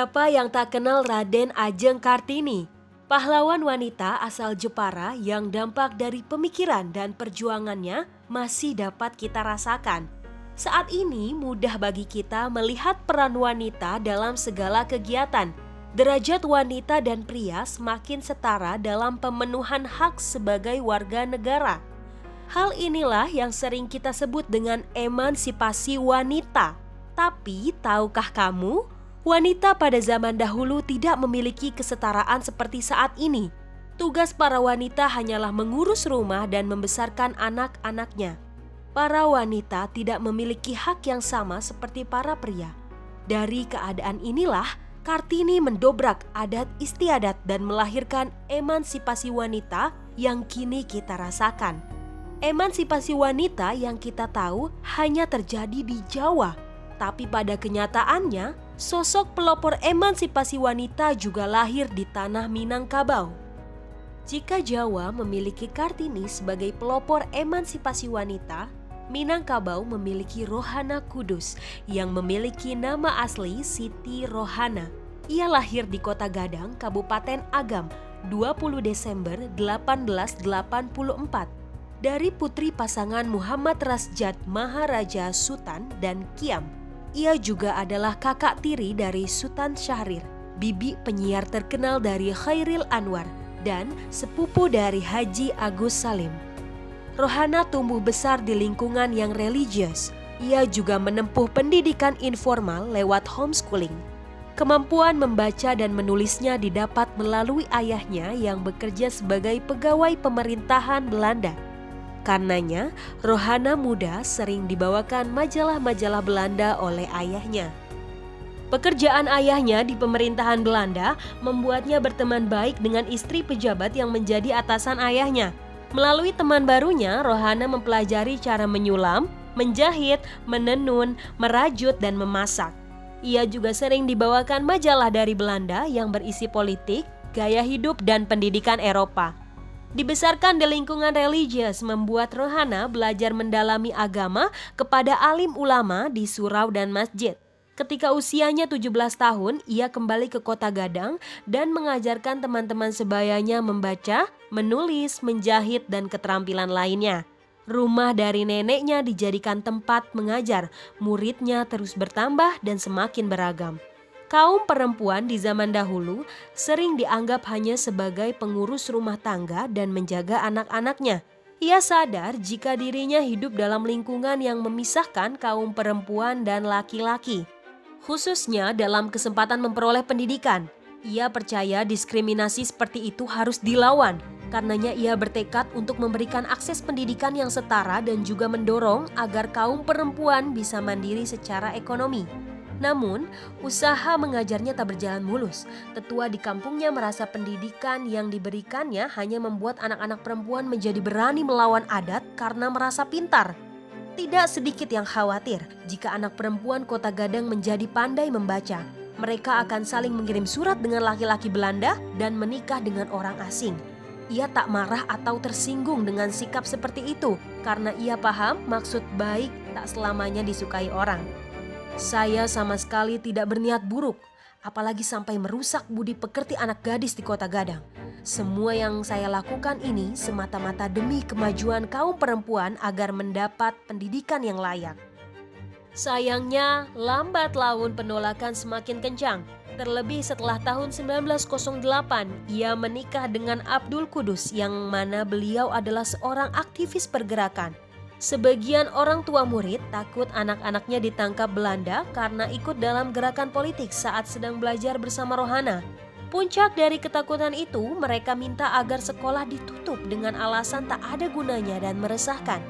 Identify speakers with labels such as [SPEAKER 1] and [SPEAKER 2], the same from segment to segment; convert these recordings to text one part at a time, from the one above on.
[SPEAKER 1] Siapa yang tak kenal Raden Ajeng Kartini? Pahlawan wanita asal Jepara yang dampak dari pemikiran dan perjuangannya masih dapat kita rasakan. Saat ini mudah bagi kita melihat peran wanita dalam segala kegiatan. Derajat wanita dan pria semakin setara dalam pemenuhan hak sebagai warga negara. Hal inilah yang sering kita sebut dengan emansipasi wanita. Tapi tahukah kamu? Wanita pada zaman dahulu tidak memiliki kesetaraan seperti saat ini. Tugas para wanita hanyalah mengurus rumah dan membesarkan anak-anaknya. Para wanita tidak memiliki hak yang sama seperti para pria. Dari keadaan inilah, Kartini mendobrak adat istiadat dan melahirkan emansipasi wanita yang kini kita rasakan. Emansipasi wanita yang kita tahu hanya terjadi di Jawa, tapi pada kenyataannya, sosok pelopor emansipasi wanita juga lahir di tanah Minangkabau. Jika Jawa memiliki Kartini sebagai pelopor emansipasi wanita, Minangkabau memiliki Rohana Kudus yang memiliki nama asli Siti Rohana. Ia lahir di Kota Gadang, Kabupaten Agam, 20 Desember 1884. Dari putri pasangan Muhammad Rasjad Maharaja Sutan dan Kiam. Ia juga adalah kakak tiri dari Sultan Syahrir, bibi penyiar terkenal dari Khairil Anwar, dan sepupu dari Haji Agus Salim. Rohana tumbuh besar di lingkungan yang religius. Ia juga menempuh pendidikan informal lewat homeschooling. Kemampuan membaca dan menulisnya didapat melalui ayahnya yang bekerja sebagai pegawai pemerintahan Belanda. Karenanya, Rohana muda sering dibawakan majalah-majalah Belanda oleh ayahnya. Pekerjaan ayahnya di pemerintahan Belanda membuatnya berteman baik dengan istri pejabat yang menjadi atasan ayahnya. Melalui teman barunya, Rohana mempelajari cara menyulam, menjahit, menenun, merajut, dan memasak. Ia juga sering dibawakan majalah dari Belanda yang berisi politik, gaya hidup, dan pendidikan Eropa. Dibesarkan di lingkungan religius membuat Rohana belajar mendalami agama kepada alim ulama di surau dan masjid. Ketika usianya 17 tahun, ia kembali ke Kota Gadang dan mengajarkan teman-teman sebayanya membaca, menulis, menjahit, dan keterampilan lainnya. Rumah dari neneknya dijadikan tempat mengajar, muridnya terus bertambah dan semakin beragam. Kaum perempuan di zaman dahulu sering dianggap hanya sebagai pengurus rumah tangga dan menjaga anak-anaknya. Ia sadar jika dirinya hidup dalam lingkungan yang memisahkan kaum perempuan dan laki-laki, khususnya dalam kesempatan memperoleh pendidikan. Ia percaya diskriminasi seperti itu harus dilawan. Karenanya ia bertekad untuk memberikan akses pendidikan yang setara dan juga mendorong agar kaum perempuan bisa mandiri secara ekonomi. Namun, usaha mengajarnya tak berjalan mulus. Tetua di kampungnya merasa pendidikan yang diberikannya hanya membuat anak-anak perempuan menjadi berani melawan adat karena merasa pintar. Tidak sedikit yang khawatir jika anak perempuan Kota Gadang menjadi pandai membaca. Mereka akan saling mengirim surat dengan laki-laki Belanda dan menikah dengan orang asing. Ia tak marah atau tersinggung dengan sikap seperti itu karena ia paham maksud baik tak selamanya disukai orang. Saya sama sekali tidak berniat buruk, apalagi sampai merusak budi pekerti anak gadis di Kota Gadang. Semua yang saya lakukan ini semata-mata demi kemajuan kaum perempuan agar mendapat pendidikan yang layak. Sayangnya, lambat laun penolakan semakin kencang. Terlebih setelah tahun 1908, ia menikah dengan Abdul Kudus yang mana beliau adalah seorang aktivis pergerakan. Sebagian orang tua murid takut anak-anaknya ditangkap Belanda karena ikut dalam gerakan politik saat sedang belajar bersama Rohana. Puncak dari ketakutan itu, mereka minta agar sekolah ditutup dengan alasan tak ada gunanya dan meresahkan.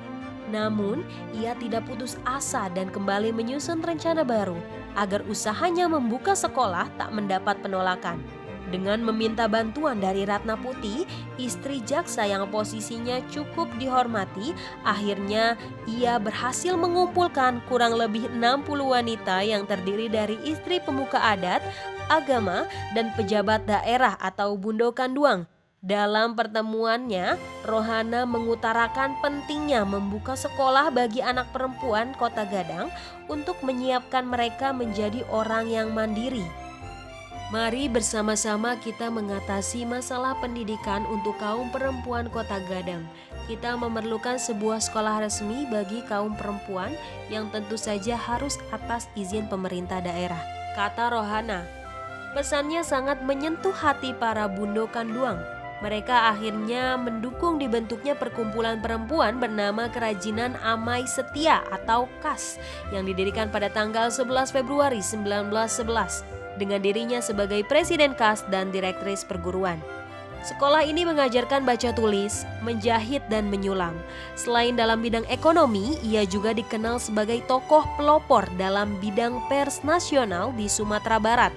[SPEAKER 1] Namun, ia tidak putus asa dan kembali menyusun rencana baru agar usahanya membuka sekolah tak mendapat penolakan. Dengan meminta bantuan dari Ratna Putih, istri jaksa yang posisinya cukup dihormati, akhirnya ia berhasil mengumpulkan kurang lebih 60 wanita yang terdiri dari istri pemuka adat, agama, dan pejabat daerah atau Bundokan Duang. Dalam pertemuannya, Rohana mengutarakan pentingnya membuka sekolah bagi anak perempuan Kota Gadang untuk menyiapkan mereka menjadi orang yang mandiri. Mari bersama-sama kita mengatasi masalah pendidikan untuk kaum perempuan Kota Gadang. Kita memerlukan sebuah sekolah resmi bagi kaum perempuan yang tentu saja harus atas izin pemerintah daerah, kata Rohana. Pesannya sangat menyentuh hati para bundo Kanduang. Mereka akhirnya mendukung dibentuknya perkumpulan perempuan bernama Kerajinan Amai Setia atau KAS yang didirikan pada tanggal 11 Februari 1911 dengan dirinya sebagai Presiden KAS dan Direktris Perguruan. Sekolah ini mengajarkan baca tulis, menjahit dan menyulam. Selain dalam bidang ekonomi, ia juga dikenal sebagai tokoh pelopor dalam bidang pers nasional di Sumatera Barat.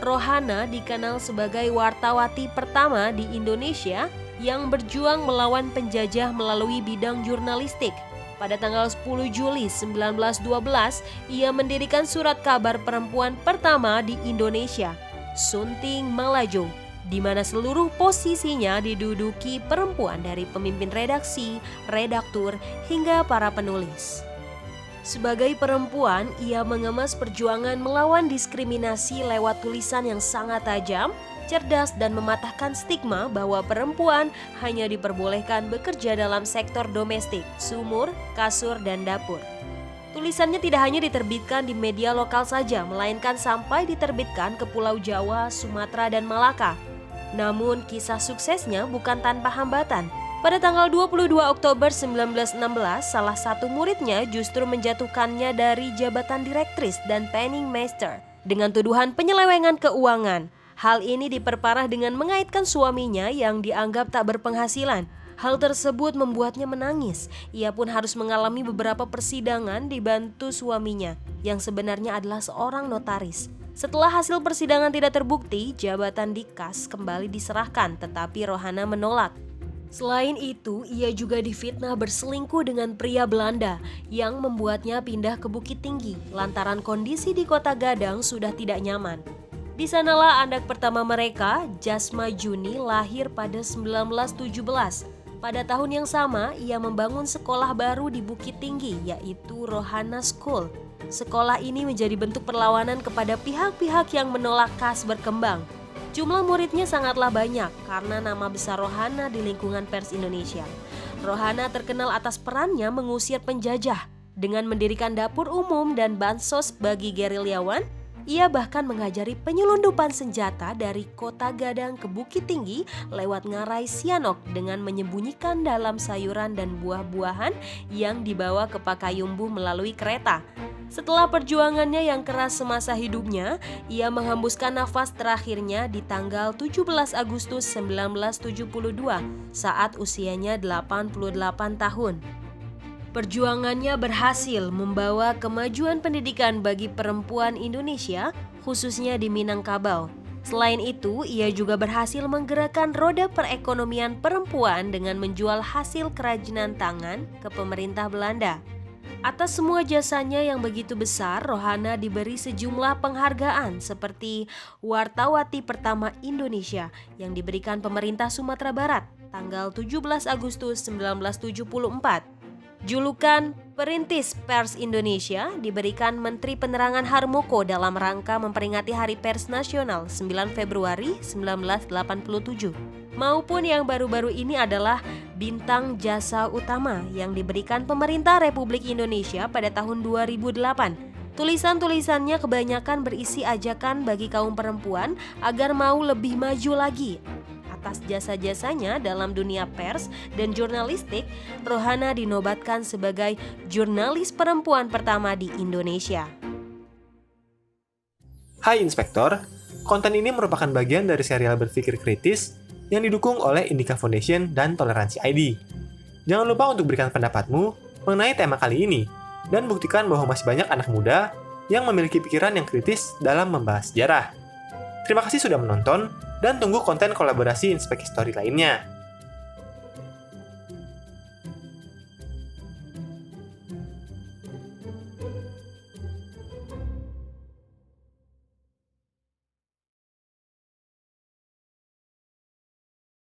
[SPEAKER 1] Rohana dikenal sebagai wartawati pertama di Indonesia yang berjuang melawan penjajah melalui bidang jurnalistik. Pada tanggal 10 Juli 1912, ia mendirikan surat kabar perempuan pertama di Indonesia, Sunting Malajo, di mana seluruh posisinya diduduki perempuan dari pemimpin redaksi, redaktur, hingga para penulis. Sebagai perempuan, ia mengemas perjuangan melawan diskriminasi lewat tulisan yang sangat tajam, cerdas dan mematahkan stigma bahwa perempuan hanya diperbolehkan bekerja dalam sektor domestik, sumur, kasur, dan dapur. Tulisannya tidak hanya diterbitkan di media lokal saja, melainkan sampai diterbitkan ke Pulau Jawa, Sumatera, dan Malaka. Namun kisah suksesnya bukan tanpa hambatan. Pada tanggal 22 Oktober 1916, salah satu muridnya justru menjatuhkannya dari jabatan direktris dan penningmeister dengan tuduhan penyelewengan keuangan. Hal ini diperparah dengan mengaitkan suaminya yang dianggap tak berpenghasilan. Hal tersebut membuatnya menangis. Ia pun harus mengalami beberapa persidangan dibantu suaminya, yang sebenarnya adalah seorang notaris. Setelah hasil persidangan tidak terbukti, jabatan di KAS kembali diserahkan, tetapi Rohana menolak. Selain itu, ia juga difitnah berselingkuh dengan pria Belanda yang membuatnya pindah ke Bukit Tinggi lantaran kondisi di Kota Gadang sudah tidak nyaman. Di sanalah anak pertama mereka, Jasma Juni, lahir pada 1917. Pada tahun yang sama, ia membangun sekolah baru di Bukit Tinggi, yaitu Rohana School. Sekolah ini menjadi bentuk perlawanan kepada pihak-pihak yang menolak KAS berkembang. Jumlah muridnya sangatlah banyak karena nama besar Rohana di lingkungan pers Indonesia. Rohana terkenal atas perannya mengusir penjajah dengan mendirikan dapur umum dan bansos bagi gerilyawan. Ia bahkan mengajari penyelundupan senjata dari Kota Gadang ke Bukit Tinggi lewat Ngarai Sianok dengan menyembunyikan dalam sayuran dan buah-buahan yang dibawa ke Pakayumbu melalui kereta. Setelah perjuangannya yang keras semasa hidupnya, ia menghembuskan nafas terakhirnya di tanggal 17 Agustus 1972 saat usianya 88 tahun. Perjuangannya berhasil membawa kemajuan pendidikan bagi perempuan Indonesia, khususnya di Minangkabau. Selain itu, ia juga berhasil menggerakkan roda perekonomian perempuan dengan menjual hasil kerajinan tangan ke pemerintah Belanda. Atas semua jasanya yang begitu besar, Rohana diberi sejumlah penghargaan seperti Wartawati Pertama Indonesia yang diberikan pemerintah Sumatera Barat tanggal 17 Agustus 1974. Julukan Perintis Pers Indonesia diberikan Menteri Penerangan Harmoko dalam rangka memperingati Hari Pers Nasional 9 Februari 1987. Maupun yang baru-baru ini adalah Bintang Jasa Utama yang diberikan pemerintah Republik Indonesia pada tahun 2008. Tulisan-tulisannya kebanyakan berisi ajakan bagi kaum perempuan agar mau lebih maju lagi. Atas jasa-jasanya dalam dunia pers dan jurnalistik, Rohana dinobatkan sebagai jurnalis perempuan pertama di Indonesia.
[SPEAKER 2] Hai Inspektor, konten ini merupakan bagian dari serial Berpikir Kritis yang didukung oleh Indika Foundation dan Toleransi ID. Jangan lupa untuk berikan pendapatmu mengenai tema kali ini, dan buktikan bahwa masih banyak anak muda yang memiliki pikiran yang kritis dalam membahas sejarah. Terima kasih sudah menonton, dan tunggu konten kolaborasi Inspek History lainnya.